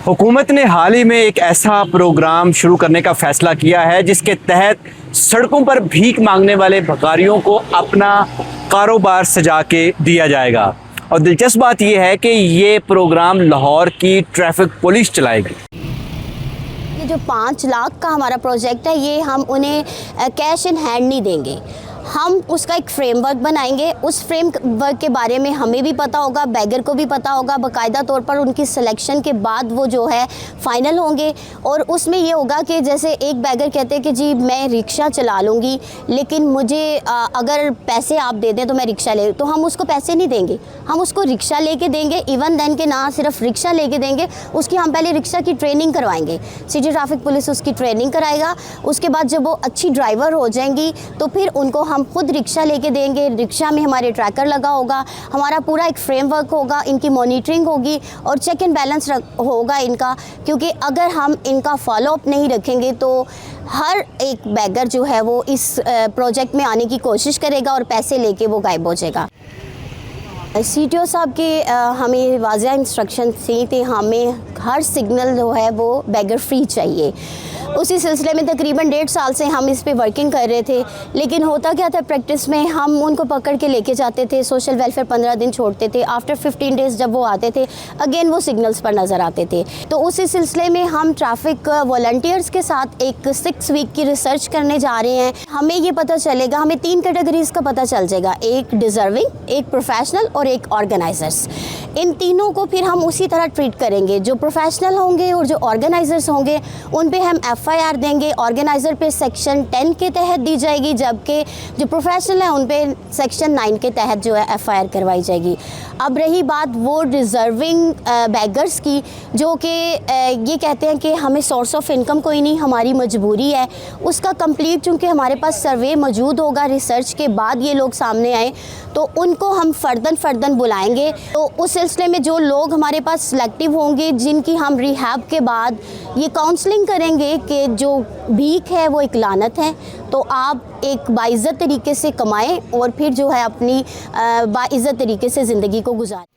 हुकूमत ने हाल ही में एक ऐसा प्रोग्राम शुरू करने का फैसला किया है जिसके तहत सड़कों पर भीख मांगने वाले भिखारियों को अपना कारोबार सजा के दिया जाएगा। और दिलचस्प बात यह है कि ये प्रोग्राम लाहौर की ट्रैफिक पुलिस चलाएगी। ये जो 5 लाख का हमारा प्रोजेक्ट है, ये हम उन्हें कैश इन हैंड नहीं देंगे। हम उसका एक फ्रेमवर्क बनाएंगे। उस फ्रेमवर्क के बारे में हमें भी पता होगा, बैगर को भी पता होगा। बाकायदा तौर पर उनकी सिलेक्शन के बाद वो जो है फ़ाइनल होंगे। और उसमें ये होगा कि जैसे एक बैगर कहते हैं कि जी मैं रिक्शा चला लूँगी, लेकिन मुझे अगर पैसे आप दे दें तो मैं रिक्शा ले, तो हम उसको पैसे नहीं देंगे, हम उसको रिक्शा लेके देंगे। इवन देन के ना सिर्फ रिक्शा लेके देंगे, उसकी हम पहले रिक्शा की ट्रेनिंग करवाएंगे। सिटी ट्रैफिक पुलिस उसकी ट्रेनिंग कराएगा। उसके बाद जब वो अच्छी ड्राइवर हो जाएंगी तो फिर उनको हम खुद रिक्शा लेके देंगे। रिक्शा में हमारे ट्रैकर लगा होगा, हमारा पूरा एक फ्रेमवर्क होगा, इनकी मॉनिटरिंग होगी और चेक एंड बैलेंस होगा इनका। क्योंकि अगर हम इनका फॉलोअप नहीं रखेंगे तो हर एक बैगर जो है वो इस प्रोजेक्ट में आने की कोशिश करेगा और पैसे लेके वो गायब हो जाएगा। CTO साहब के हमें वाज़ेह इंस्ट्रक्शन थी हमें हर सिग्नल जो है वो बैगर फ्री चाहिए। उसी सिलसिले में तकरीबन 1.5 साल से हम इस पे वर्किंग कर रहे थे। लेकिन होता क्या था प्रैक्टिस में, हम उनको पकड़ के लेके जाते थे, सोशल वेलफेयर 15 दिन छोड़ते थे। आफ्टर 15 डेज़ जब वो आते थे अगेन वो सिग्नल्स पर नज़र आते थे। तो उसी सिलसिले में हम ट्रैफिक वॉलंटियर्स के साथ एक 6 वीक की रिसर्च करने जा रहे हैं। हमें ये पता चलेगा, हमें 3 कैटेगरीज़ का पता चल जाएगा, एक डिज़र्विंग, एक प्रोफेशनल और एक ऑर्गेनाइजर्स। इन तीनों को फिर हम उसी तरह ट्रीट करेंगे। जो प्रोफेशनल होंगे और जो ऑर्गेनाइजर्स होंगे उन पे हम FIR देंगे। ऑर्गेनाइज़र पे सेक्शन 10 के तहत दी जाएगी, जबकि जो प्रोफेशनल हैं उन पे सेक्शन 9 के तहत जो है FIR करवाई जाएगी। अब रही बात वो डिज़र्विंग बैगर्स की, जो कि ये कहते हैं कि हमें सोर्स ऑफ इनकम कोई नहीं, हमारी मजबूरी है। उसका कंप्लीट चूँकि हमारे पास सर्वे मौजूद होगा, रिसर्च के बाद ये लोग सामने आए तो उनको हम फ़र्दन बुलाएंगे। तो उस सिलसिले में जो लोग हमारे पास सिलेक्टिव होंगे, जिनकी हम रिहैब के बाद ये काउंसलिंग करेंगे कि जो भीख है वो एक लानत है, तो आप एक बाइज़्ज़त तरीके से कमाएं और फिर जो है अपनी बाइज़्ज़त तरीके से ज़िंदगी को गुजारें।